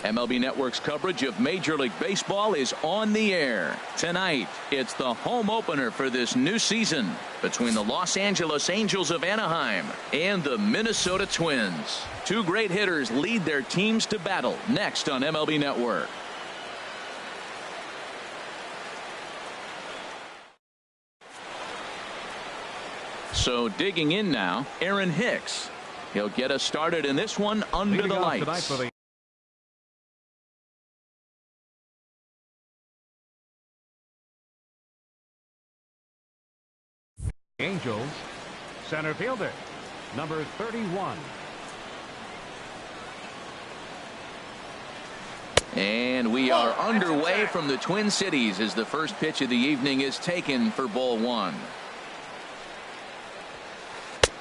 MLB Network's coverage of Major League Baseball is on the air. Tonight, it's the home opener for this new season between the Los Angeles Angels of Anaheim and the Minnesota Twins. Two great hitters lead their teams to battle next on MLB Network. So digging in now, Aaron Hicks. He'll get us started in this one under the lights. Angels, center fielder, number 31. And we are underway from the Twin Cities as the first pitch of the evening is taken for ball one.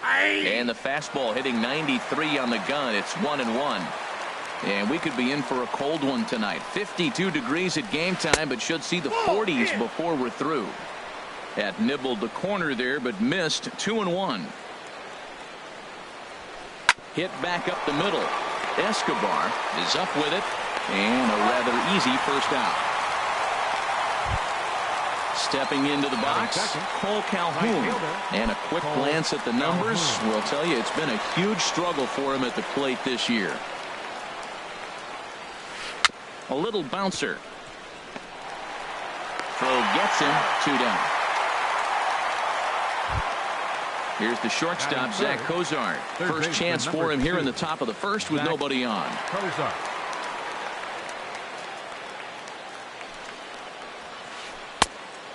And the fastball hitting 93 on the gun. It's 1-1. And we could be in for a cold one tonight. 52 degrees at game time, but should see the 40s before we're through. That nibbled the corner there, but missed. 2-1. Hit back up the middle. Escobar is up with it, and a rather easy first out. Stepping into the box, Cole Calhoun. And a quick glance at the numbers will tell you it's been a huge struggle for him at the plate this year. A little bouncer. Throw gets him. 2 down. Here's the shortstop, Zach Cozart. First chance for him here in the top of the first with nobody on.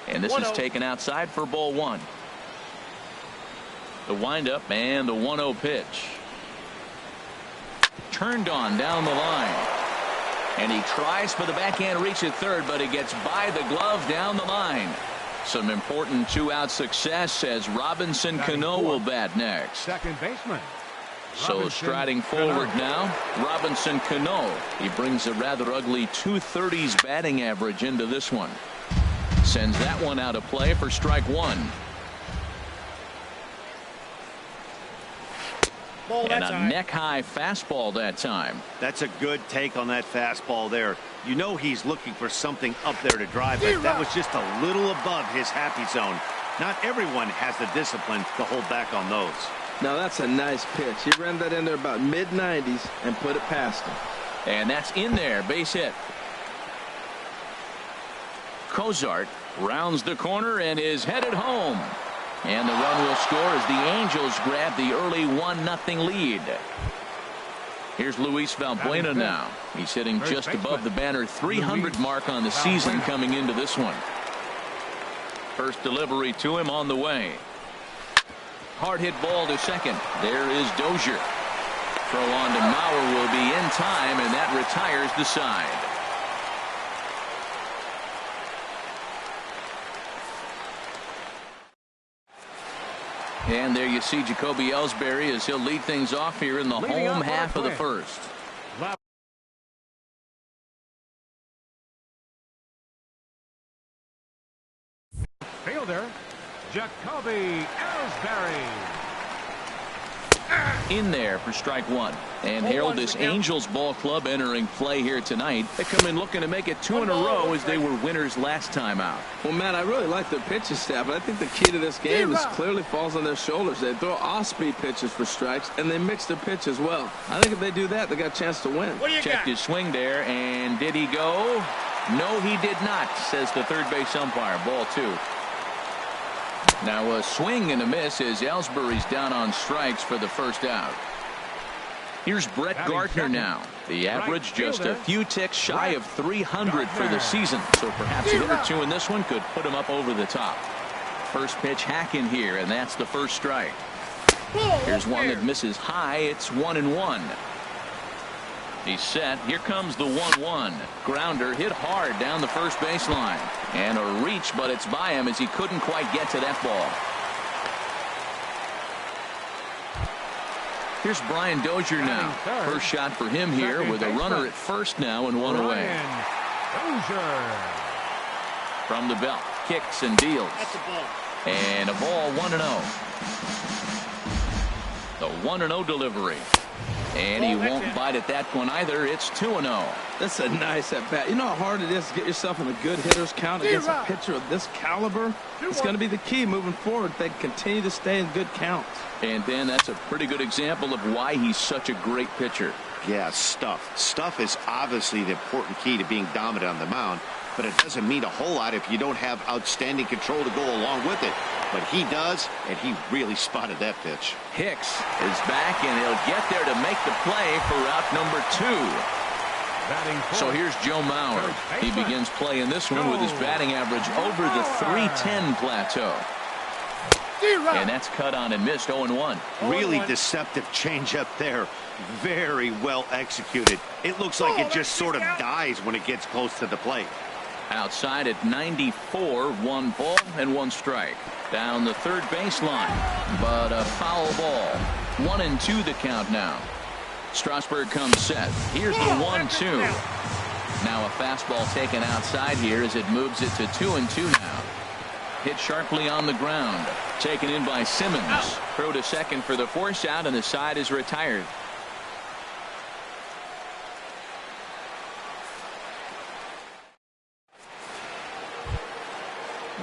And this is taken outside for ball one. The windup and the 1-0 pitch. Turned on down the line. And he tries for the backhand reach at third, but it gets by the glove down the line. Some important 2-out success as Robinson Cano will bat next. Second baseman. So striding forward now, Robinson Cano. He brings a rather ugly 230s batting average into this one. Sends that one out of play for strike one. And a neck-high fastball that time. That's a good take on that fastball there. You know he's looking for something up there to drive, but that was just a little above his happy zone. Not everyone has the discipline to hold back on those. Now that's a nice pitch. He ran that in there about mid-90s and put it past him. And that's in there, base hit. Cozart rounds the corner and is headed home. And the run will score as the Angels grab the early 1-0 lead. Here's Luis Valbuena now. He's hitting just above the banner 300 mark on the season coming into this one. First delivery to him on the way. Hard hit ball to second. There is Dozier. Throw on to Mauer will be in time, and that retires the side. And there you see Jacoby Ellsbury as he'll lead things off here in the home half of the first. Fielder, Jacoby Ellsbury. In there for strike one. And Harold, this Angels ball club entering play here tonight. They come in looking to make it 2 in a row as they were winners last time out. Well, Matt, I really like their pitching staff, but I think the key to this game is clearly falls on their shoulders. They throw off-speed pitches for strikes, and they mix their pitch as well. I think if they do that, they got a chance to win. Checked his swing there, and did he go? No, he did not, says the third base umpire. Ball 2. Now a swing and a miss as Ellsbury's down on strikes for the first out. Here's Brett Gardner now. The average just a few ticks shy of 300 for the season. So perhaps a hit or two in this one could put him up over the top. First pitch hack in here, and that's the first strike. Here's one that misses high. It's 1-1. He's set. Here comes the 1-1. Grounder hit hard down the first baseline. And a reach, but it's by him as he couldn't quite get to that ball. Here's Brian Dozier now. First shot for him here with a runner at first now and one away. From the belt. Kicks and deals. And a ball 1-0. The 1-0 delivery. And he won't bite at that one either. It's 2-0. That's a nice at bat. You know how hard it is to get yourself in a good hitter's count against a pitcher of this caliber? It's going to be the key moving forward. They continue to stay in good counts. And then that's a pretty good example of why he's such a great pitcher. Yeah, stuff. Stuff is obviously the important key to being dominant on the mound, but it doesn't mean a whole lot if you don't have outstanding control to go along with it. But he does, and he really spotted that pitch. Hicks is back, and he'll get there to make the play for out number 2. So here's Joe Mauer. He begins play in this one with his batting average over the 310 plateau. And that's cut on and missed. 0-1. Really deceptive changeup there. Very well executed. It looks like it just sort of dies when it gets close to the plate. Outside at 94, 1 ball and 1 strike. Down the third baseline, but a foul ball. 1-2 the count now. Strasburg comes set. Here's the 1-2. Now a fastball taken outside here as it moves it to 2-2 now. Hit sharply on the ground. Taken in by Simmons. Throw to second for the force out, and the side is retired.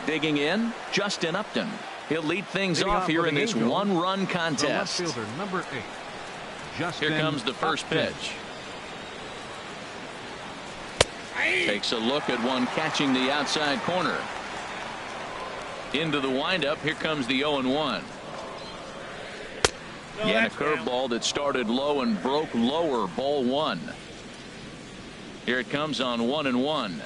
Digging in, Justin Upton. He'll lead things off here in this one-run contest. Number 8. Justin Here comes the first Upton. pitch. Takes a look at one catching the outside corner. Into the windup. Here comes the 0-1. Yeah, a curveball that started low and broke lower. Ball 1. Here it comes on 1-1.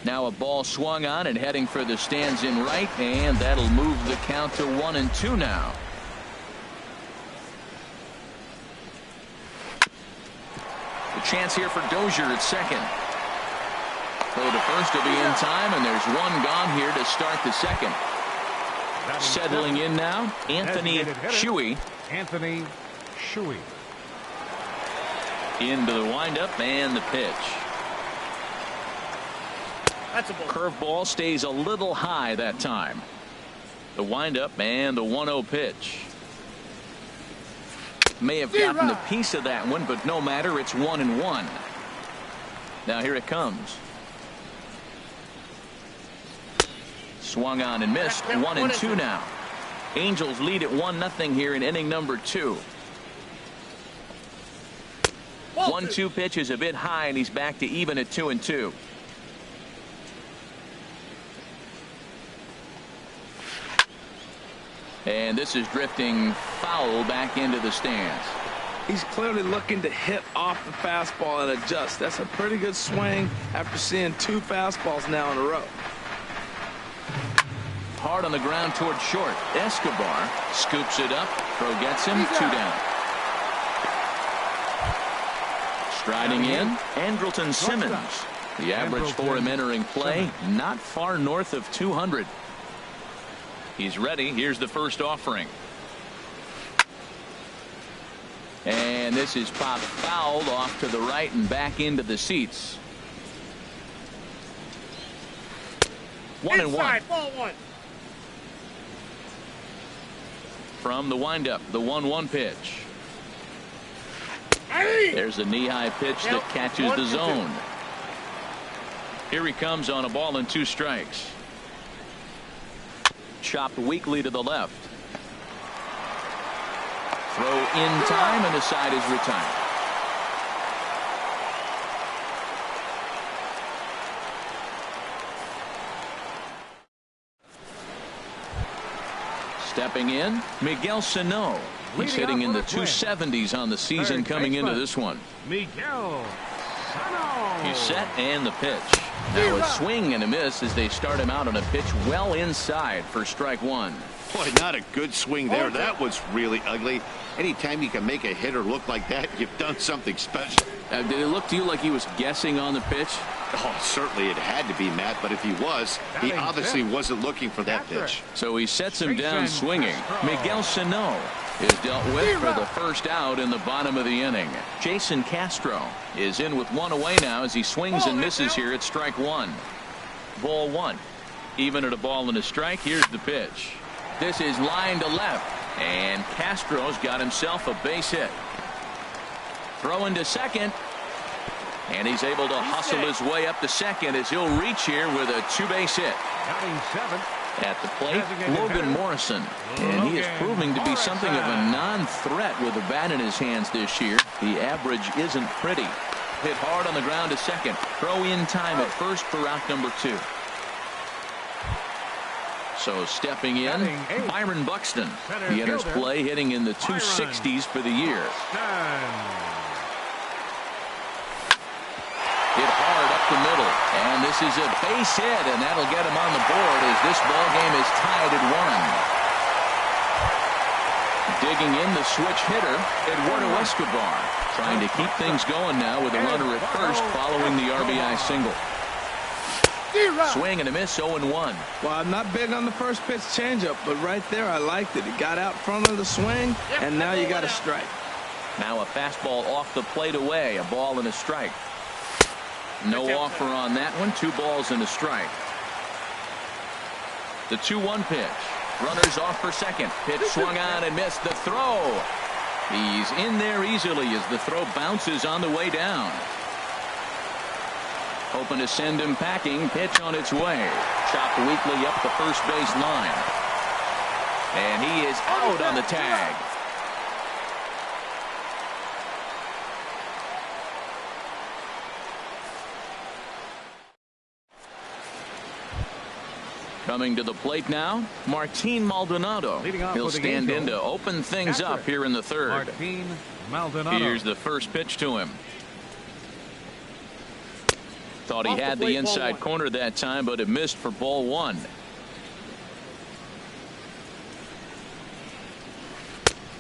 Now a ball swung on and heading for the stands in right, and that'll move the count to 1-2 now. The chance here for Dozier at second. Throw to first will be in time, and there's one gone here to start the second. Settling in now, Anthony Shuey. Anthony Shuey. Into the windup and the pitch. Curveball stays a little high that time. The windup and the 1-0 pitch. May have gotten a piece of that one, but no matter. It's 1-1. Now here it comes. Swung on and missed. 1-2 now. Angels lead at 1-0 here in inning number 2. 1-2 pitch is a bit high, and he's back to even at 2-2. And this is drifting foul back into the stands. He's clearly looking to hit off the fastball and adjust. That's a pretty good swing after seeing 2 fastballs now in a row. Hard on the ground toward short. Escobar scoops it up. Throw gets him. 2 down. Striding in, Andrelton Simmons. The average for him entering play, not far north of 200. He's ready. Here's the first offering. And this is popped fouled off to the right and back into the seats. 1-1. Ball 1. From the windup, the 1-1 pitch. There's a knee-high pitch that catches the zone. Here he comes on a ball and 2 strikes. Chopped weakly to the left. Throw in time, and the side is retired. Stepping in, Miguel Sano. He's hitting in the 270s on the season coming into this one. Miguel Sano. He's set, and the pitch. Now a swing and a miss as they start him out on a pitch well inside for strike 1. Boy, not a good swing there. That was really ugly. Anytime you can make a hitter look like that, you've done something special. Did it look to you like he was guessing on the pitch? Oh, certainly it had to be, Matt, but if he was, he obviously wasn't looking for that pitch. So he sets him down swinging. Miguel Sano is dealt with for the first out in the bottom of the inning. Jason Castro is in with 1 away now as he swings and misses here at strike 1. Ball 1. Even at a ball and a strike. Here's the pitch. This is line to left. And Castro's got himself a base hit. Throw into second. And he's able to hustle his way up to second as he'll reach here with a two-base hit. Batting seventh. At the plate, Logan Morrison. And he is proving to be something of a non-threat with a bat in his hands this year. The average isn't pretty. Hit hard on the ground to second. Throw in time at first for out number 2. So stepping in, Byron Buxton. He enters play hitting in the 260s for the year. Hit hard up the middle, and this is a base hit, and that'll get him on the board as this ball game is tied at 1. Digging in the switch hitter, Eduardo Escobar, trying to keep things going now with a runner at first following the RBI single. Swing and a miss, 0-1. Well, I'm not big on the first pitch changeup, but right there I liked it. It got out front of the swing, and now you got a strike. Now a fastball off the plate away, a ball and a strike. No offer on that one. 2 balls and a strike. The 2-1 pitch. Runners off for second. Pitch swung on and missed. The throw. He's in there easily as the throw bounces on the way down. Hoping to send him packing. Pitch on its way. Chopped weakly up the first base line. And he is out on the tag. Coming to the plate now, Martin Maldonado. He'll stand in to open things up here in the third. Martin Maldonado. Here's the first pitch to him. Thought he had the inside corner that time, but it missed for ball 1.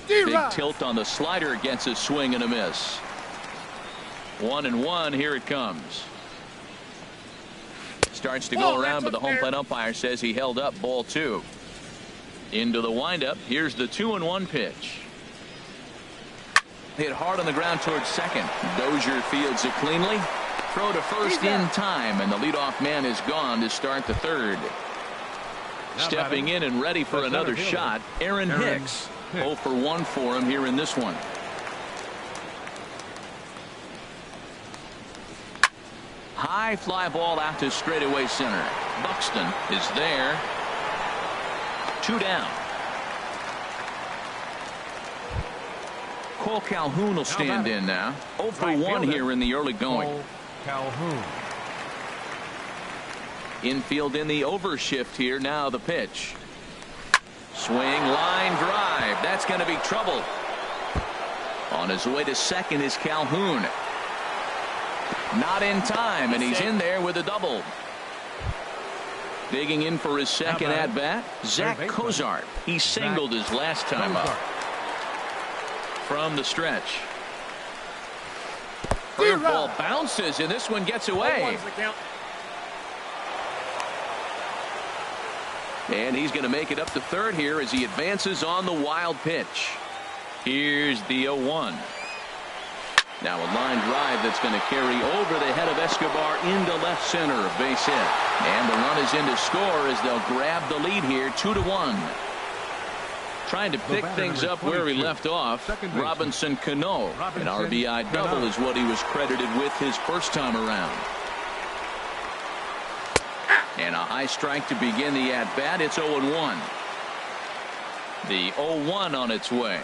Big tilt on the slider, gets a swing and a miss. 1-1, here it comes. Starts to go around, but the home plate umpire says he held up ball 2. Into the windup. Here's the 2-1 pitch. Hit hard on the ground towards second. Dozier fields it cleanly. Throw to first in time, and the leadoff man is gone to start the third. Stepping in and ready for another shot, Aaron Hicks. 0 for 1 for him here in this one. High fly ball out to straightaway center. Buxton is there. 2 down. Cole Calhoun will stand in now. 0 for 1 here in the early going. Cole Calhoun. Infield in the overshift here. Now the pitch. Swing, line drive. That's going to be trouble. On his way to second is Calhoun. Not in time, and he's in there with a double. Digging in for his second at bat, Zach Cozart. He singled his last time up. From the stretch. Curveball bounces, and this one gets away. And he's going to make it up to third here as he advances on the wild pitch. Here's the 0-1. Now a line drive that's going to carry over the head of Escobar into left center. A base hit. And the run is in to score as they'll grab the lead here 2-1. Trying to pick things up where he left off. Robinson Cano. An RBI double is what he was credited with his first time around. And a high strike to begin the at bat. It's 0-1. The 0-1 on its way.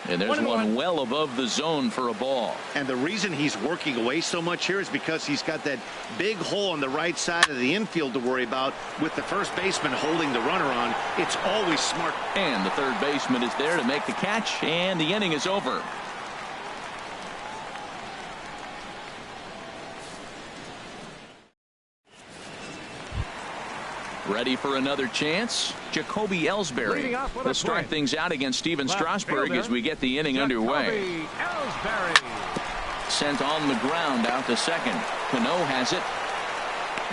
And there's one well above the zone for a ball. And the reason he's working away so much here is because he's got that big hole on the right side of the infield to worry about with the first baseman holding the runner on. It's always smart. And the third baseman is there to make the catch, and the inning is over. Ready for another chance? Jacoby Ellsbury. Let's start things out against Steven Strasburg as we get the inning underway. Sent on the ground out to second. Cano has it.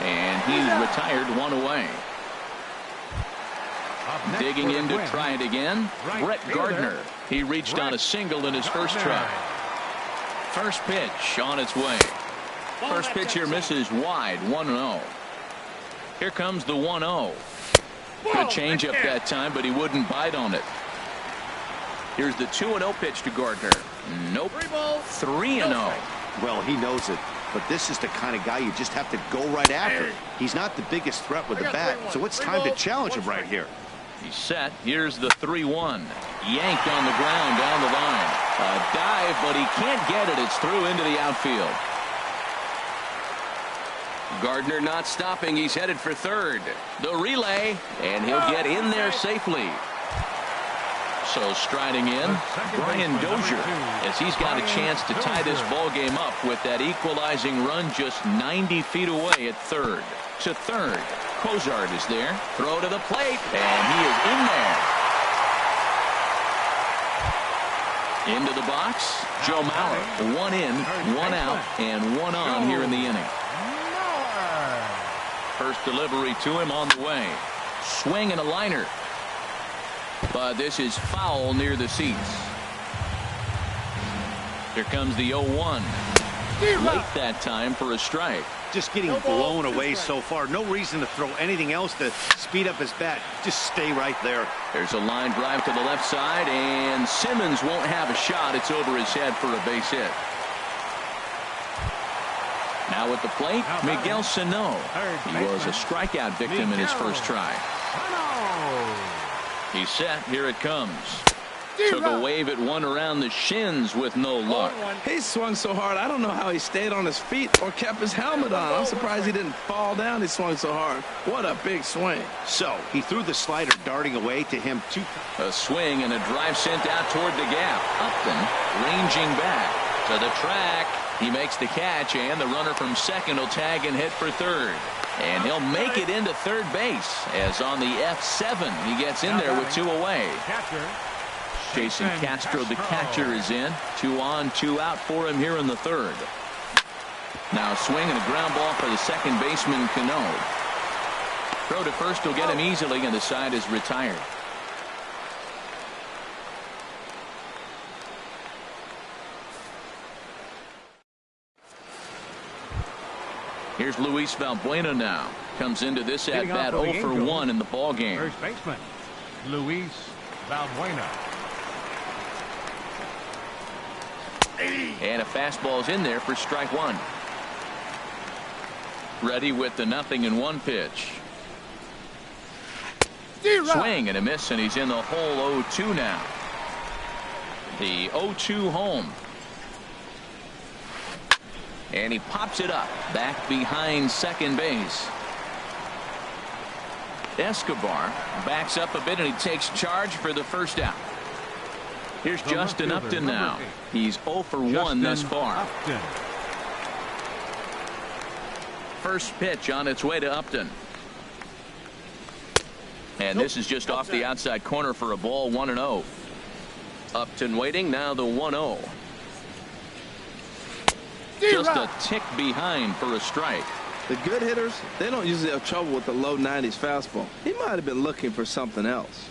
And he's retired, 1 away. Digging in to try it again. Brett Gardner. He reached on a single in his first try. First pitch on its way. First pitch here misses wide, 1-0. Here comes the 1-0. Good changeup that time, but he wouldn't bite on it. Here's the 2-0 pitch to Gardner. Nope. 3-0. Well, he knows it, but this is the kind of guy you just have to go right after. He's not the biggest threat with the bat, so it's time to challenge him right here. He's set. Here's the 3-1. Yanked on the ground down the line. A dive, but he can't get it. It's through into the outfield. Gardner not stopping. He's headed for third. The relay, and he'll get in there safely. So striding in, Brian Dozier, as he's got a chance to tie this ball game up with that equalizing run just 90 feet away at third. To third, Cozart is there. Throw to the plate, and he is in there. Into the box, Joe Mauer. 1 in, 1 out, and 1 on here in the inning. First delivery to him on the way. Swing and a liner. But this is foul near the seats. Here comes the 0-1. Late that time for a strike. Just getting blown away so far. No reason to throw anything else to speed up his bat. Just stay right there. There's a line drive to the left side, and Simmons won't have a shot. It's over his head for a base hit. Now at the plate, Miguel Sano. He was a strikeout victim in his first try. He's set. Here it comes. Took a wave at one around the shins with no luck. He swung so hard, I don't know how he stayed on his feet or kept his helmet on. I'm surprised he didn't fall down. He swung so hard. What a big swing. So he threw the slider darting away to him. A swing and a drive sent out toward the gap. Upton ranging back to the track. He makes the catch, and the runner from second will tag and hit for third. And he'll make it into third base, as on the F7 he gets in there with 2 away. Jason Castro, the catcher, is in. 2 on, 2 out for him here in the third. Now a swing and a ground ball for the second baseman, Cano. Throw to first will get him easily, and the side is retired. Here's Luis Valbuena now. Comes into this at bat 0 for 1 in the ball game. First baseman, Luis Valbuena. And a fastball's in there for strike 1. Ready with the 0-1 pitch. Swing and a miss, and he's in the hole 0-2 now. The 0-2 home. And he pops it up back behind second base. Escobar backs up a bit, and he takes charge for the first out. Here's Justin Upton now. He's 0 for 1 thus far. First pitch on its way to Upton. And this is just off the outside corner for a ball. 1-0. Upton waiting. Now the 1-0. Just a tick behind for a strike. The good hitters, they don't usually have trouble with the low 90s fastball. He might have been looking for something else.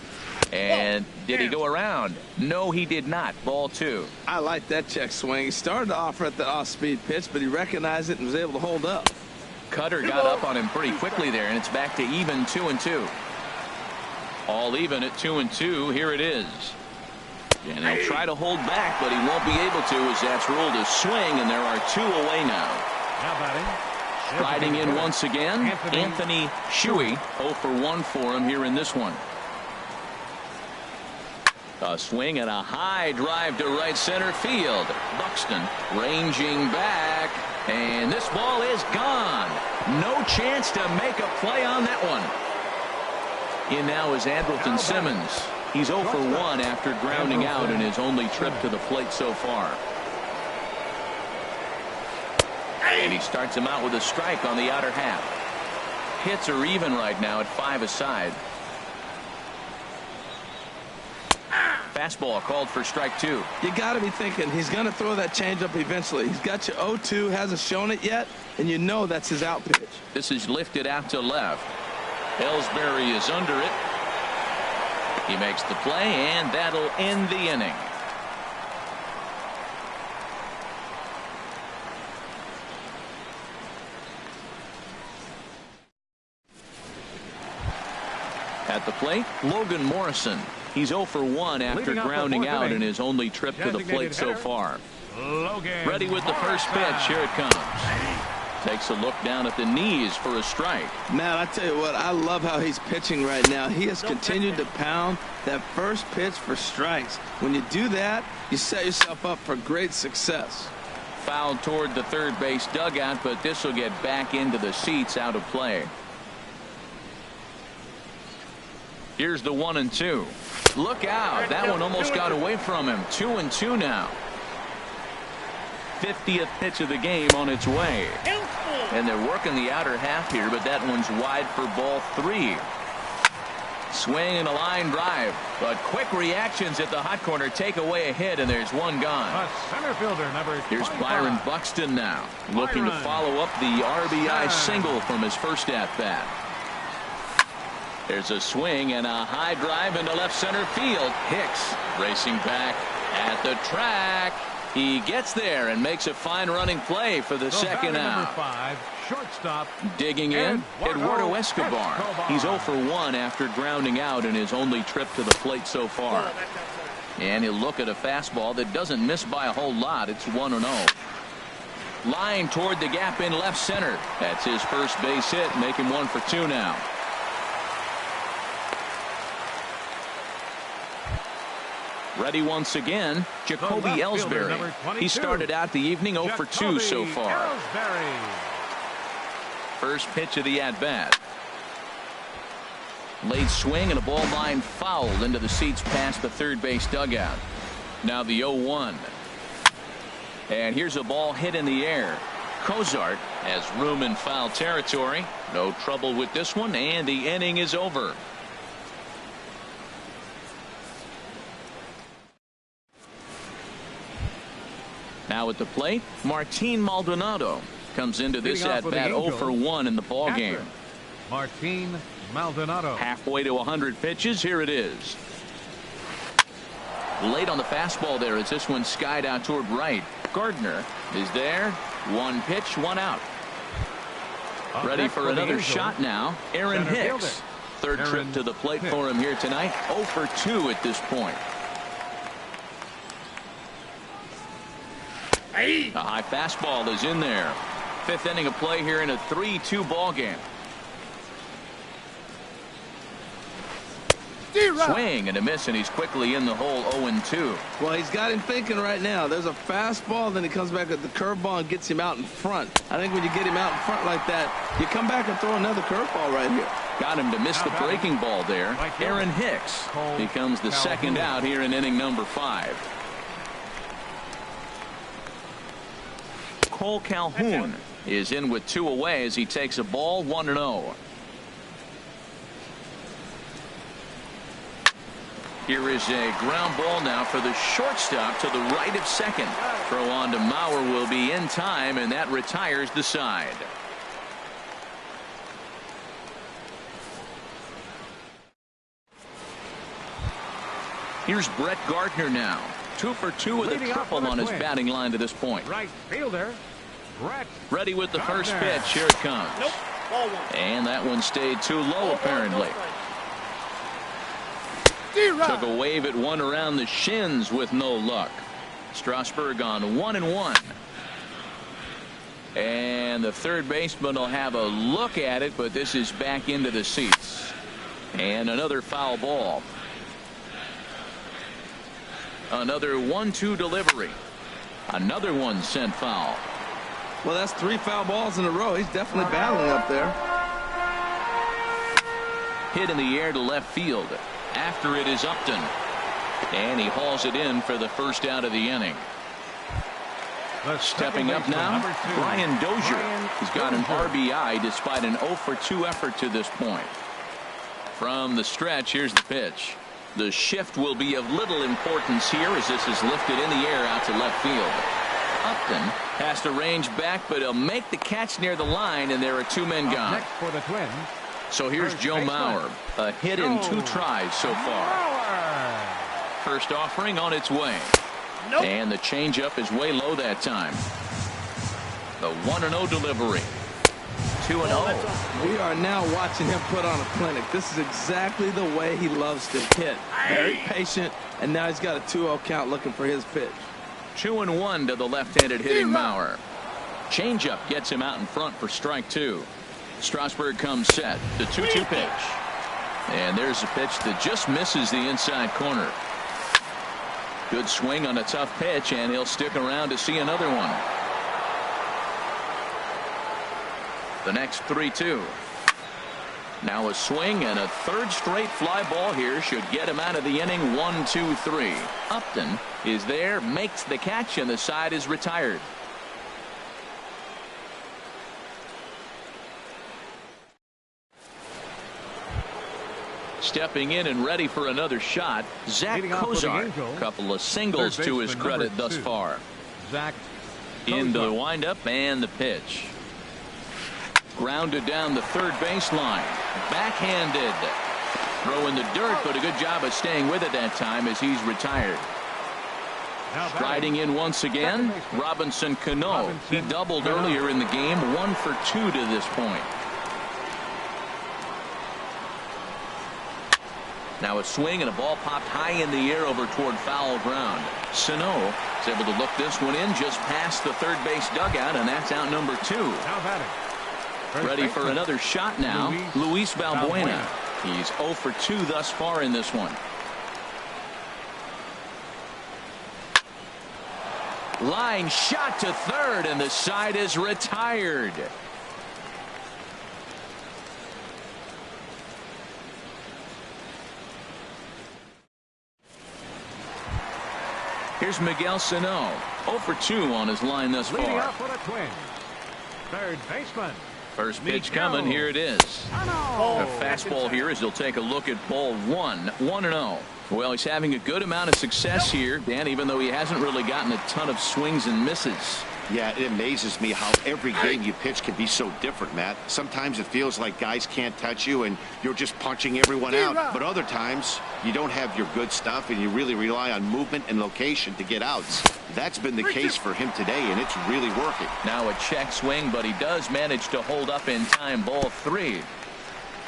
And did he go around? No, he did not. Ball 2. I like that check swing. He started to offer at the off-speed pitch, but he recognized it and was able to hold up. Cutter got up on him pretty quickly there, and it's back to even 2-2. All even at 2-2. Here it is. And he'll try to hold back, but he won't be able to, as that's ruled a swing, and there are 2 away now. Striding in once again, Anthony Shuey. 0 for 1 for him here in this one. A swing and a high drive to right center field. Buxton ranging back, and this ball is gone. No chance to make a play on that one. In now is Andrelton Simmons. He's 0 for 1 after grounding out in his only trip to the plate so far. And he starts him out with a strike on the outer half. Hits are even right now at 5 aside. Fastball called for strike 2. You got to be thinking he's going to throw that changeup eventually. He's got you 0-2, hasn't shown it yet, and you know that's his out pitch. This is lifted out to left. Ellsbury is under it. He makes the play, and that'll end the inning. At the plate, Logan Morrison. He's 0 for 1 after grounding out in his only trip to the plate so far. Logan Ready with the first pitch. Here it comes. Takes a look down at the knees for a strike. Man, I tell you what, I love how he's pitching right now. He has continued to pound that first pitch for strikes. When you do that, you set yourself up for great success. Fouled toward the third base dugout, but this will get back into the seats, out of play. Here's the 1-2. Look out. That one almost got away from him. 2-2 now. 50th pitch of the game on its way. And they're working the outer half here, but that one's wide for ball 3. Swing and a line drive, but quick reactions at the hot corner take away a hit, and there's one gone. A center fielder, number 25. Here's Byron Buxton now, looking to follow up the RBI single from his first at-bat. There's a swing and a high drive into left center field. Hicks racing back at the track. He gets there and makes a fine running play for the second out. Number 5, shortstop. Digging in, Eduardo Escobar. He's 0 for 1 after grounding out in his only trip to the plate so far. And he'll look at a fastball that doesn't miss by a whole lot. It's 1-0. Line toward the gap in left center. That's his first base hit, making 1 for 2 now. Ready once again, Jacoby Ellsbury. He started out the evening 0 for 2 so far. First pitch of the at-bat. Late swing and a ball line fouled into the seats past the third base dugout. Now the 0-1. And here's a ball hit in the air. Cozart has room in foul territory. No trouble with this one, and the inning is over. Now at the plate, Martin Maldonado comes into this at-bat 0 for 1 in the ball game. Martin Maldonado. Halfway to 100 pitches. Here it is. Late on the fastball there as this one skied out toward right. Gardner is there. One pitch, one out. Ready for another shot now. Aaron Hicks. Third trip to the plate for him here tonight. 0 for 2 at this point. A high fastball is in there. Fifth inning of play here in a 3-2 ball game. Swing and a miss, and he's quickly in the hole. 0-2. Well, he's got him thinking right now. There's a fastball, then he comes back at the curveball and gets him out in front. I think when you get him out in front like that, you come back and throw another curveball right here. Got him to miss the breaking ball there. Aaron Hicks becomes the second out here in inning number 5. Cole Calhoun is in with 2 away as he takes a ball. 1-0. Here is a ground ball now for the shortstop to the right of second. Throw on to Mauer will be in time, and that retires the side. Here's Brett Gardner now. 2 for 2 with a triple on his batting line to this point. Right fielder, Brett. Ready with the first pitch. Here it comes. And that one stayed too low, apparently. Took a wave at one around the shins with no luck. Strasburg on 1-1. And the third baseman will have a look at it, but this is back into the seats. And another foul ball. Another 1-2 delivery. Another one sent foul. Well, that's 3 foul balls in a row. He's definitely battling up there. Hit in the air to left field. After it is Upton. And he hauls it in for the first out of the inning. Stepping up now, Brian Dozier. He's got an RBI despite an 0 for 2 effort to this point. From the stretch, here's the pitch. The shift will be of little importance here as this is lifted in the air out to left field. Upton has to range back, but he'll make the catch near the line, and there are 2 men gone. Next for the Twins. So here's Joe Mauer. A hit in 2 tries so far. First offering on its way. And the changeup is way low that time. The 1-0 delivery. 2-0. We are now watching him put on a clinic. This is exactly the way he loves to hit. Very patient, and now he's got a 2-0 count looking for his pitch. 2-1 to the left-handed hitting Mauer. Changeup gets him out in front for strike 2. Strasburg comes set. The 2-2 pitch. And there's a pitch that just misses the inside corner. Good swing on a tough pitch, and he'll stick around to see another one. The next 3-2. Now a swing and a third straight fly ball here should get him out of the inning. 1-2-3. Upton is there, makes the catch, and the side is retired. Stepping in and ready for another shot, Zach Kozar. Couple of singles to his credit thus far. Zach into the windup and the pitch. Grounded down the third baseline. Backhanded. Throw in the dirt, but a good job of staying with it that time as he's retired. Striding in once again, Robinson Cano. He doubled earlier in the game, 1 for 2 to this point. Now a swing and a ball popped high in the air over toward foul ground. Sano is able to look this one in just past the third base dugout, and that's out number 2. Ready for another shot now, Luis Valbuena. He's 0 for 2 thus far in this one. Line shot to third, and the side is retired. Here's Miguel Sano, 0 for 2 on his line thus far. Leading off for the Twins, third baseman. First pitch coming, here it is. A fastball here as he'll take a look at ball 1, 1-0. Well, he's having a good amount of success here, Dan, even though he hasn't really gotten a ton of swings and misses. Yeah, it amazes me how every game you pitch can be so different, Matt. Sometimes it feels like guys can't touch you and you're just punching everyone out. But other times you don't have your good stuff and you really rely on movement and location to get outs. That's been the case for him today, and it's really working. Now a check swing, but he does manage to hold up in time. Ball 3.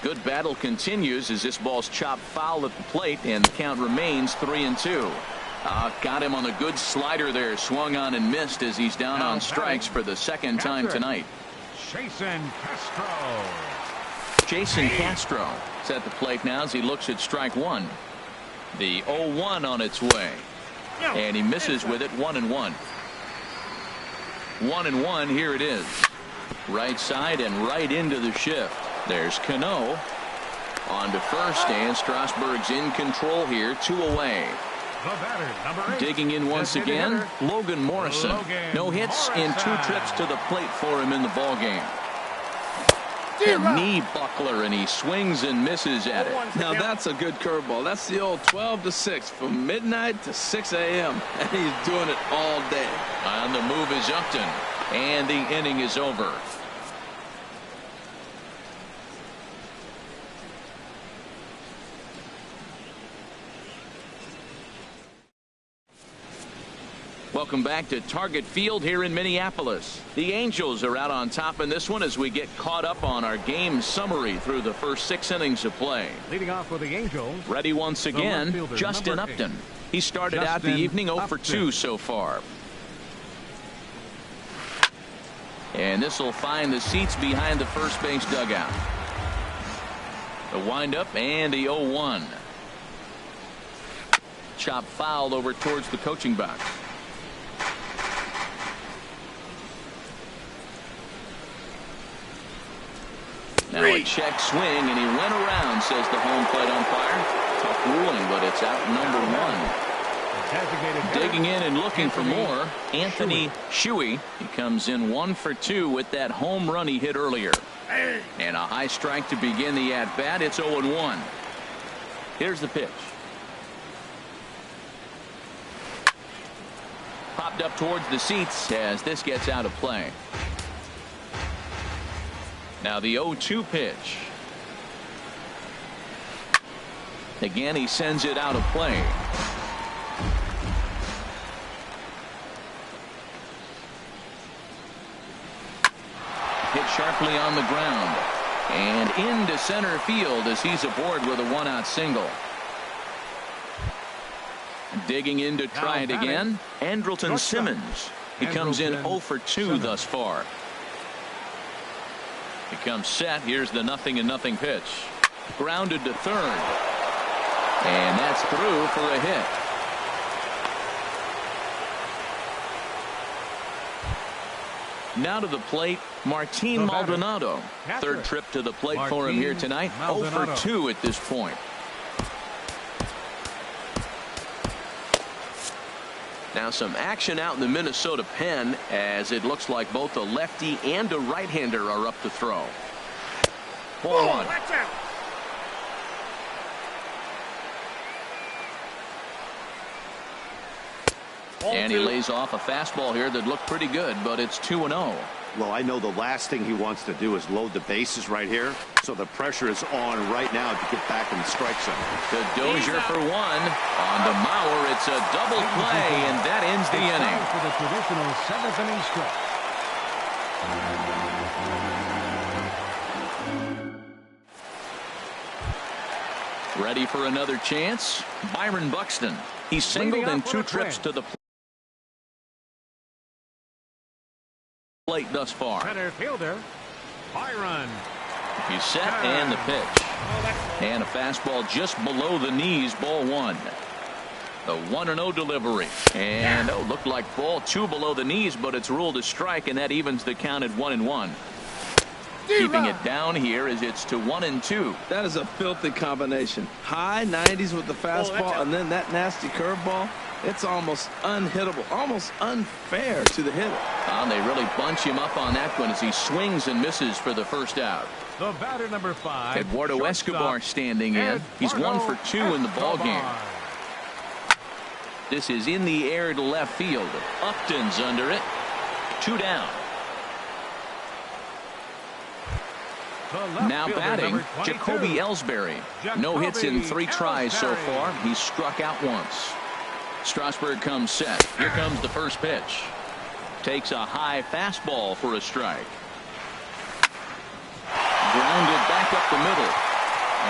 Good battle continues as this ball's chopped foul at the plate, and the count remains 3-2. Got him on a good slider there, swung on and missed as he's down on strikes for the second time tonight. Jason Castro. Jason Castro is at the plate now as he looks at strike 1. The 0-1 on its way, and he misses with it. 1-1. 1-1. Here it is. Right side and right into the shift. There's Cano on to first, and Strasburg's in control here. 2 away. Digging in once again, Logan Morrison. No hits in 2 trips to the plate for him in the ballgame. A knee buckler, and he swings and misses at it. Now that's a good curveball. That's the old 12-6 from midnight to 6 a.m. and he's doing it all day. On the move is Upton, and the inning is over. Welcome back to Target Field here in Minneapolis. The Angels are out on top in this one as we get caught up on our game summary through the first 6 innings of play. Leading off for the Angels. Ready once again, Justin Upton. He started out the evening 0 for 2 so far. And this will find the seats behind the first base dugout. The windup and the 0-1. Chop fouled over towards the coaching box. Now a check swing, and he went around, says the home plate umpire. Tough ruling, but it's out number 1. Digging in and looking for more, Anthony Shuey. He comes in 1 for 2 with that home run he hit earlier. And a high strike to begin the at-bat. It's 0-1. Here's the pitch. Popped up towards the seats as this gets out of play. Now the 0-2 pitch. Again, he sends it out of play. Hit shot sharply on the ground. And into center field as he's aboard with a one-out single. Digging in to try it again, Andrelton Simmons. He comes in 0 for 2 thus far. He comes set. Here's the 0-0 pitch. Grounded to third. And that's through for a hit. Now to the plate, Martin Maldonado. Third trip to the plate for him here tonight. 0 for 2 at this point. Now some action out in the Minnesota pen as it looks like both a lefty and a right-hander are up to throw. Ball one. And he lays off a fastball here that looked pretty good, but it's 2-0. Well, I know the last thing he wants to do is load the bases right here, so the pressure is on right now to get back in the strike zone. To Dozier for one. On to Mauer, it's a double play, and that ends the inning. For the traditional 7th inning stretch. Ready for another chance? Byron Buxton. He's singled in 2 trips to the plate thus far. Center fielder, Byron. He's set and the pitch. And a fastball just below the knees, ball one. The 1-0 delivery. And looked like ball 2 below the knees, but it's ruled a strike, and that evens the count at 1-1. Keeping it down here as it's to 1-2. That is a filthy combination. High 90s with the fastball, and then that nasty curveball. It's almost unhittable, almost unfair to the hitter. They really bunch him up on that one as he swings and misses for the first out. The batter, number 5. Eduardo Escobar standing in. He's 1 for 2 in the ball game. This is in the air to left field. Upton's under it. 2 down. Now batting, Jacoby Ellsbury. No hits in 3 tries so far. He's struck out once. Strasburg comes set. Here comes the first pitch. Takes a high fastball for a strike. Grounded back up the middle.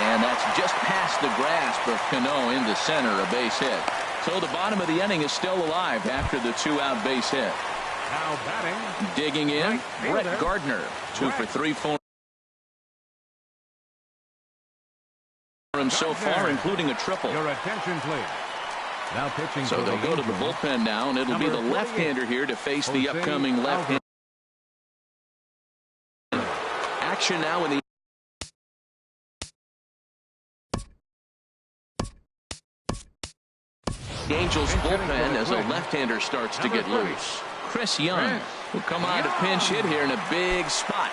And that's just past the grasp of Cano into center, a base hit. So the bottom of the inning is still alive after the 2-out base hit. Now batting. Digging in, Brett Gardner. 2 for 3 for him so far, including a triple. Your attention, please. Now pitching. So they'll go to the bullpen now, and it'll be the left-hander here to face the upcoming left-hander. Action now in the Angels bullpen as a left-hander starts to get loose. Chris Young will come on to pinch hit here in a big spot.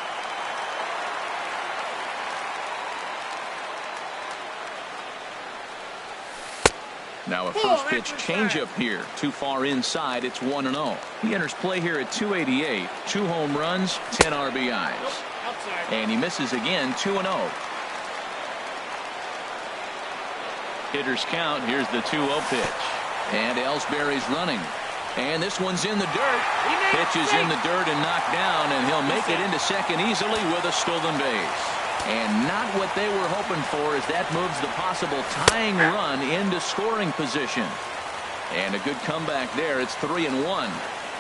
Now a first pitch changeup here. Too far inside. It's 1-0. He enters play here at 288. 2 home runs, 10 RBIs. And he misses again, 2-0. Hitters count. Here's the 2-0 pitch. And Ellsbury's running. And this one's in the dirt. Pitch is in the dirt and knocked down, and he'll make it into second easily with a stolen base. And not what they were hoping for as that moves the possible tying run into scoring position. And a good comeback there. It's 3-1.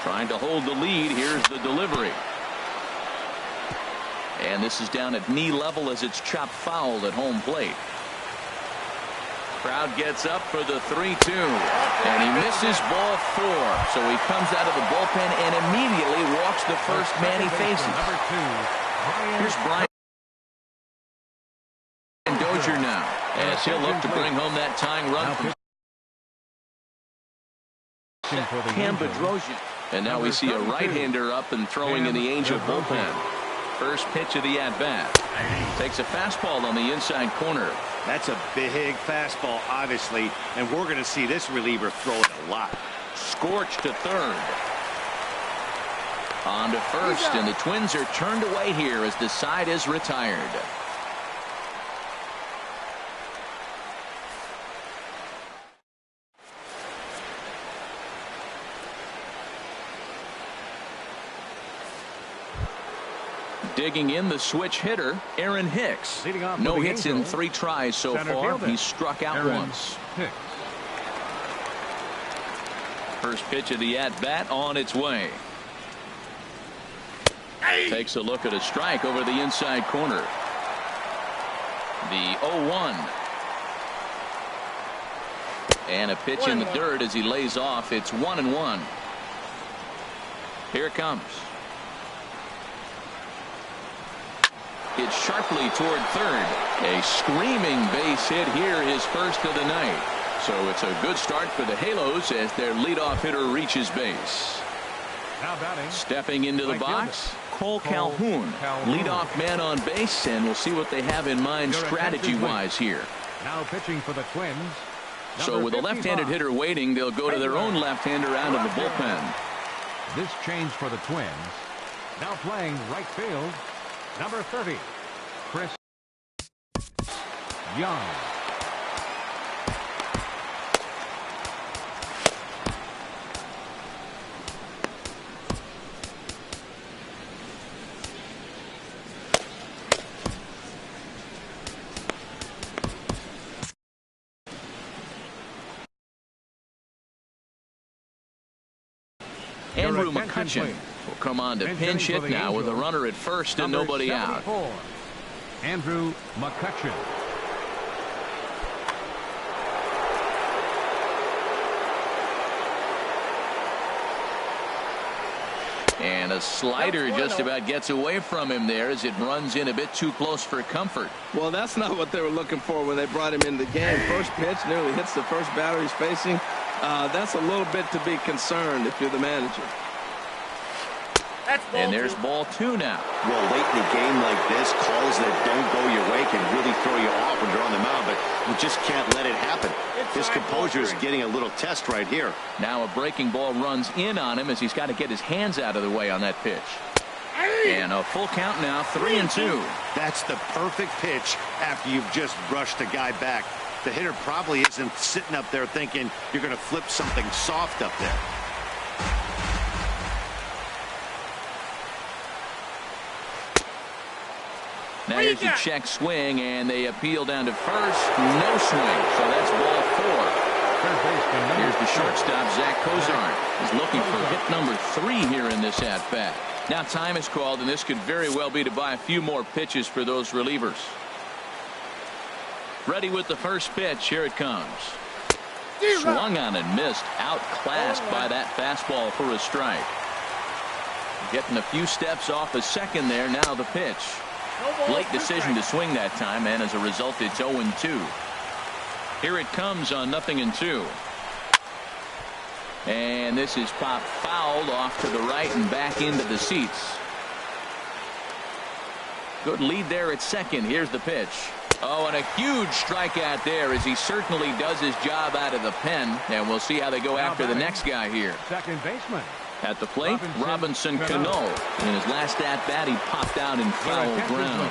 Trying to hold the lead. Here's the delivery. And this is down at knee level as it's chopped foul at home plate. Crowd gets up for the 3-2. And he misses ball 4. So he comes out of the bullpen and immediately walks the first man he faces. Here's Brian Dozier now, as he'll look to bring home that tying run from Cam Bedrosian. And now we see a right-hander up and throwing in the Angel bullpen. First pitch of the at-bat. Takes a fastball on the inside corner. That's a big fastball, obviously, and we're going to see this reliever throw it a lot. Scorched to third. On to first, and the Twins are turned away here as the side is retired. Digging in the switch hitter, Aaron Hicks. Leading off No for the hits in Angels, 3 tries so center far. fielder, He's struck out Aaron once. Hicks. First pitch of the at-bat on its way. Takes a look at a strike over the inside corner. The 0-1. And a pitch in the dirt as he lays off. It's 1-1. Here it comes. It's sharply toward third. A screaming base hit here, his first of the night. So it's a good start for the Halos as their leadoff hitter reaches base. Now batting. Stepping into the Right box, fielder. Cole Calhoun. Leadoff man on base, and we'll see what they have in mind strategy-wise here. Now pitching for the Twins. So with a left-handed hitter waiting, they'll go to their own left-hander out of the bullpen. This change for the Twins. Now playing right field. Number 30, Chris Young. Andrew McCutcheon will come on to pinch hit now with a runner at first and nobody out. Andrew McCutcheon. And a slider just about gets away from him there as it runs in a bit too close for comfort. Well, that's not what they were looking for when they brought him into the game. First pitch nearly hits the first batter he's facing. That's a little bit to be concerned if you're the manager. And there's ball 2 now. Well, late in a game like this, calls that don't go your way can really throw you off when you're on the mound, but you just can't let it happen. His composure is getting a little test right here. Now a breaking ball runs in on him as he's got to get his hands out of the way on that pitch. And a full count now, 3-2. That's the perfect pitch after you've just brushed a guy back. The hitter probably isn't sitting up there thinking you're going to flip something soft up there. Now here's a check swing, and they appeal down to first. No swing, so that's ball 4. Here's the shortstop, Zach Cozart. He's looking for hit number 3 here in this at-bat. Now time is called, and this could very well be to buy a few more pitches for those relievers. Ready with the first pitch. Here it comes. Swung on and missed. Outclassed by that fastball for a strike. Getting a few steps off a second there. Now the pitch. Late decision to swing that time, and as a result, it's 0-2. Here it comes on 0-2. And this is popped fouled off to the right and back into the seats. Good lead there at second. Here's the pitch. Oh, and a huge strikeout there as he certainly does his job out of the pen. And we'll see how they go after the next guy here. Second baseman. At the plate, Robinson Cano. In his last at-bat, he popped out in foul ground.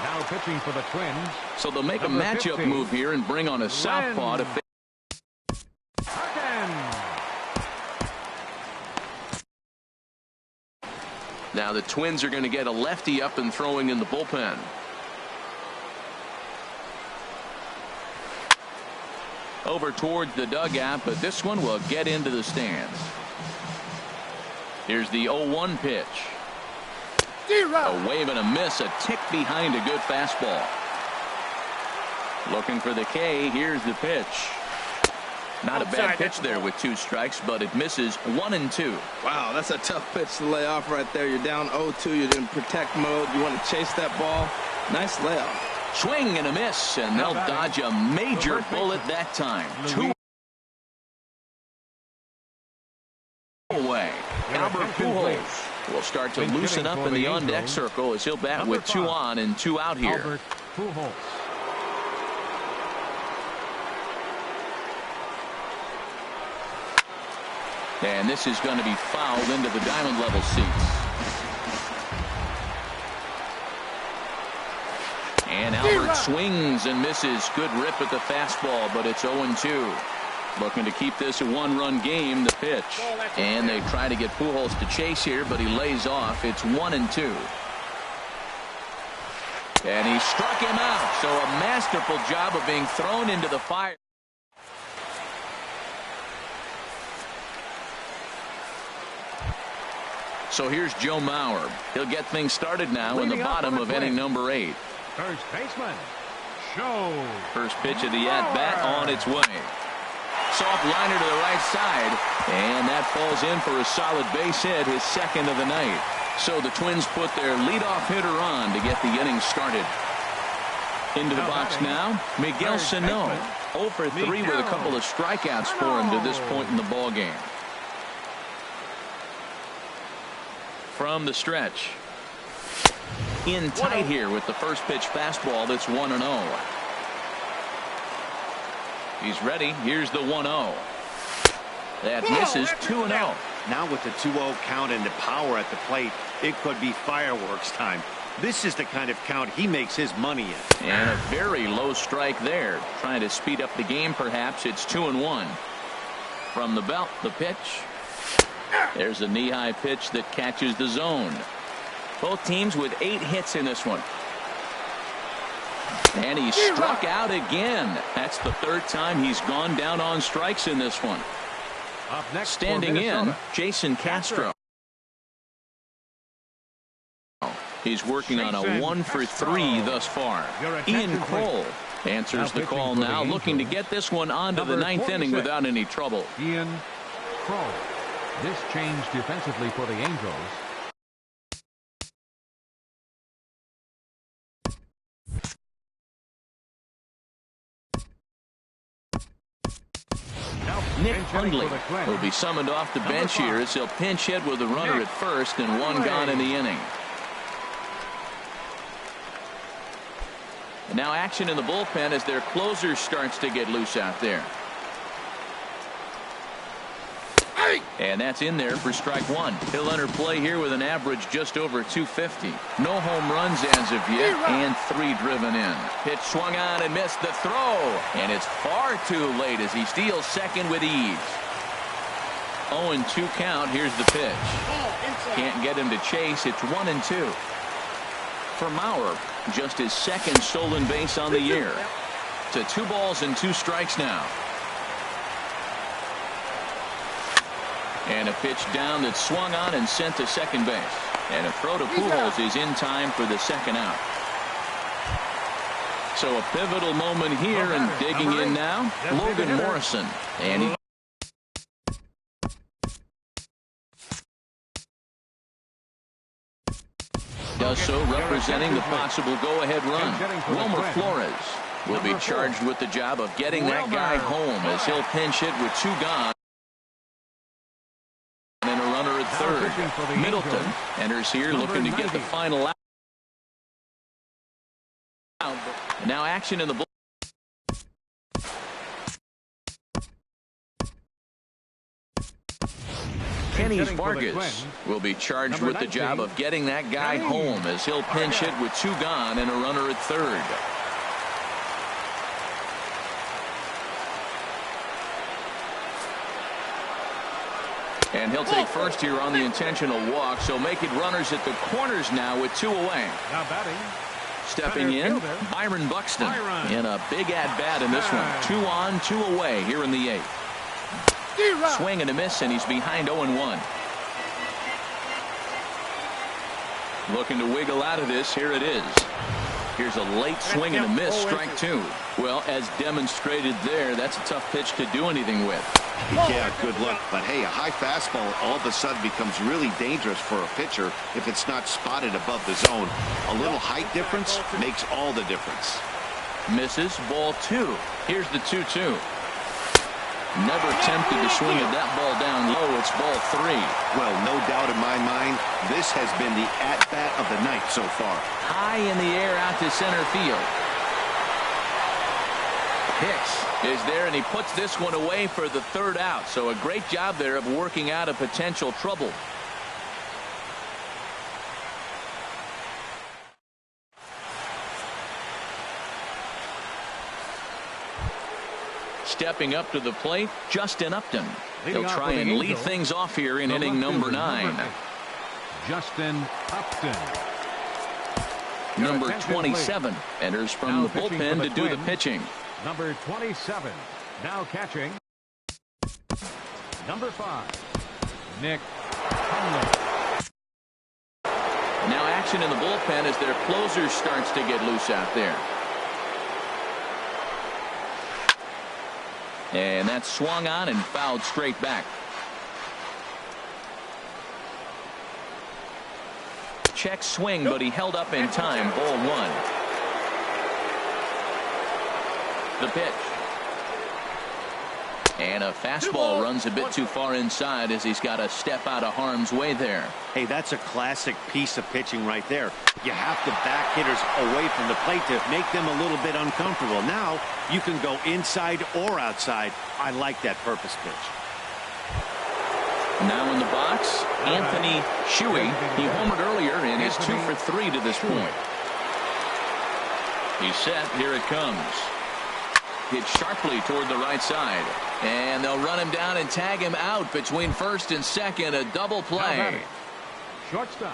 Now pitching for the Twins. So they'll make a matchup move here and bring on a southpaw to face. Now the Twins are going to get a lefty up and throwing in the bullpen. Over towards the dugout, but this one will get into the stands. Here's the 0-1 pitch. A wave and a miss, a tick behind a good fastball. Looking for the K. Here's the pitch. Not a bad pitch there with 2 strikes, but it misses 1-2. Wow, that's a tough pitch to lay off right there. You're down 0-2. You're in protect mode. You want to chase that ball. Nice layoff. Swing and a miss, and they'll dodge a major bullet that time. 2 away. Albert Pujols will start to loosen up in the on-deck circle as he'll bat with 2 on and 2 out here. Albert Pujols. And this is going to be fouled into the diamond level seats. And Albert swings and misses. Good rip at the fastball, but it's 0-2. Looking to keep this a 1-run game. The pitch. And they try to get Pujols to chase here, but he lays off. It's 1-2. And he struck him out. So a masterful job of being thrown into the fire. So here's Joe Mauer. He'll get things started now in the bottom of inning number 8. First baseman, Joe. First pitch of the at-bat on its way. Soft liner to the right side. And that falls in for a solid base hit, his second of the night. So the Twins put their leadoff hitter on to get the inning started. Into the box now, Miguel Sano. 0 for 3 with a couple of strikeouts for him to this point in the ballgame. From the stretch. In tight here with the first pitch fastball that's 1-0. He's ready. Here's the 1-0. That misses 2-0. Now with the 2-0 count and the power at the plate, it could be fireworks time. This is the kind of count he makes his money in. And a very low strike there. Trying to speed up the game perhaps. It's 2-1. From the belt, the pitch. There's a knee-high pitch that catches the zone. Both teams with 8 hits in this one. And he struck out again. That's the 3rd time he's gone down on strikes in this one. Up next, standing in, Jason Castro. He's working on a 1 for 3 thus far. Ian Cole answers the call now, looking to get this one onto the 9th inning without any trouble. Ian Cole. This change defensively for the Angels. Nick Hundley will be summoned off the bench here as he'll pinch hit with a runner at first and 1 gone in the inning. And now action in the bullpen as their closer starts to get loose out there. And that's in there for strike 1. He'll enter play here with an average just over 250. No home runs as of yet, and 3 driven in. Pitch swung on and missed the throw. And it's far too late as he steals second with ease. 0-2 count. Here's the pitch. Can't get him to chase. It's 1-2. For Mauer, just his 2nd stolen base on the year. To 2 balls and 2 strikes now. And a pitch down that's swung on and sent to second base. And a throw to Pujols is in time for the 2nd out. So a pivotal moment here, and digging in now, Logan Morrison. And he does so representing the possible go-ahead run. Wilmer Flores will be charged with the job of getting that guy home as he'll pinch hit with 2 gone. And a runner at third. Middleton enters here looking to get the final out. And now action in the bull. Kenny Vargas will be charged with the job of getting that guy home as he'll pinch hit with 2 gone and a runner at third. And he'll take first here on the intentional walk, so make it runners at the corners now with 2 away. Now batting. Stepping in, Byron Buxton in a big at-bat in this one. 2 on, 2 away here in the 8th. Swing and a miss, and he's behind 0-1. Looking to wiggle out of this. Here it is. Here's a late swing and a miss, strike 2. Well, as demonstrated there, that's a tough pitch to do anything with. Yeah, good luck. But hey, a high fastball all of a sudden becomes really dangerous for a pitcher if it's not spotted above the zone. A little height difference makes all the difference. Misses, ball 2. Here's the 2-2. Never attempted to swing at that ball down low. It's ball 3. Well, no doubt in my mind, this has been the at-bat of the night so far. High in the air out to center field. Hicks is there, and he puts this one away for the 3rd out. So a great job there of working out a potential trouble. Stepping up to the plate, Justin Upton. He'll try and lead things off here in inning number 9. Justin Upton. Number 27 enters from the bullpen to do the pitching. Number 27 now catching. Number 5, Nick Conley. Now action in the bullpen as their closer starts to get loose out there. And that's swung on and fouled straight back. Check swing, but he held up in time. Ball 1. The pitch. And a fastball runs a bit too far inside as he's got to step out of harm's way there. Hey, that's a classic piece of pitching right there. You have to back hitters away from the plate to make them a little bit uncomfortable. Now you can go inside or outside. I like that purpose pitch. Now in the box, Anthony Shuey. He homered earlier and is 2 for 3 to this point. He's set. Here it comes. Hit sharply toward the right side. And they'll run him down and tag him out between first and second. A double play.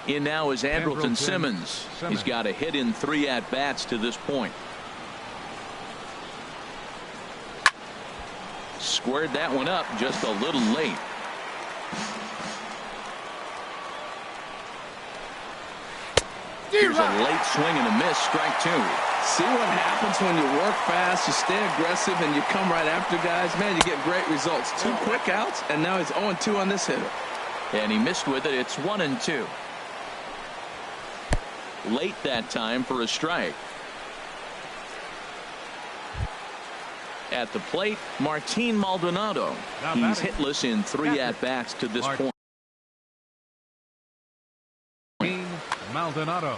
In now is Andrelton Simmons. He's got a hit in 3 at-bats to this point. Squared that one up just a little late. Here's a late swing and a miss. Strike 2. See what happens when you work fast, you stay aggressive, and you come right after guys. Man, you get great results. 2 quick outs, and now he's 0-2 on this hitter. And he missed with it. It's 1-2. Late that time for a strike. At the plate, Martin Maldonado. He's hitless in 3 at-bats to this point. Maldonado.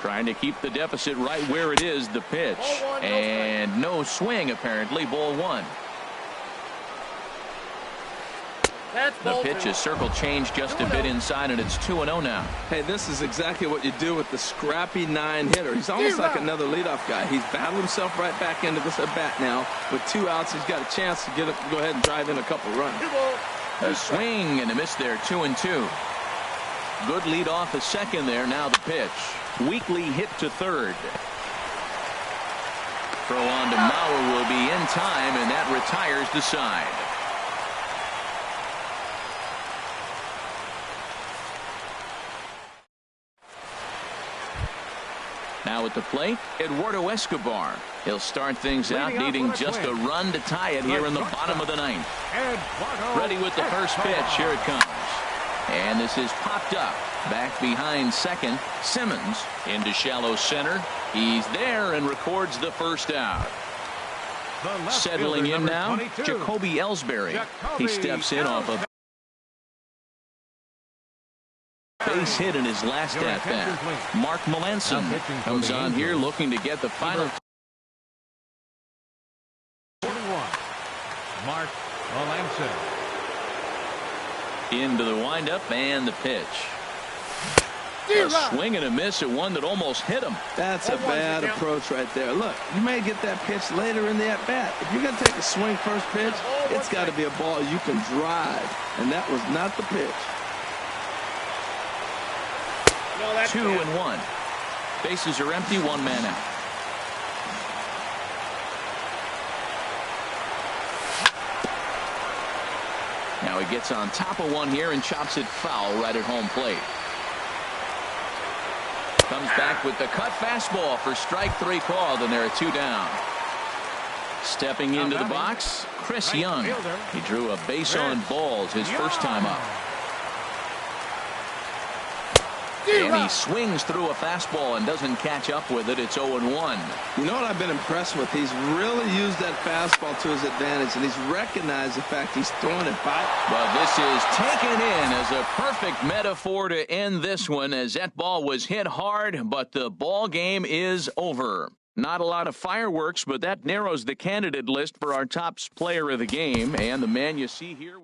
Trying to keep the deficit right where it is. The pitch. And no swing, apparently. Ball 1. The pitch is circle changed just a bit inside, and it's 2-0 now. Hey, this is exactly what you do with the scrappy 9 hitter. He's almost like another leadoff guy. He's battled himself right back into this at bat now. With 2 outs, he's got a chance to go ahead and drive in a couple runs. A swing and a miss there. 2-2. Good lead off at second there. Now the pitch. Weakly hit to third. Throw on to Mauer will be in time, and that retires the side. Now at the plate, Eduardo Escobar. He'll start things out, needing just a run to tie it here in the bottom of the 9th. Ready with the first pitch. Here it comes. And this is popped up. Back behind second. Simmons into shallow center. He's there and records the first out. Settling in now, Jacoby Ellsbury. He steps in off a base hit in his last at-bat. Mark Melanson comes on here looking to get the final. 41. Mark Melanson. Into the windup and the pitch. A swing and a miss at one that almost hit him. That's a bad approach right there. Look, you may get that pitch later in the at-bat. If you're going to take a swing first pitch, it's got to be a ball you can drive. And that was not the pitch. 2-1. Bases are empty. 1 man out. Now he gets on top of one here and chops it foul right at home plate. Comes back with the cut fastball for strike 3 called, and there are 2 down. Stepping into the box, Chris Young. He drew a base on balls his first time up. And he swings through a fastball and doesn't catch up with it. It's 0-1. You know what I've been impressed with? He's really used that fastball to his advantage, and he's recognized the fact he's throwing it by. But this is taken in as a perfect metaphor to end this one, as that ball was hit hard, but the ball game is over. Not a lot of fireworks, but that narrows the candidate list for our top player of the game, and the man you see here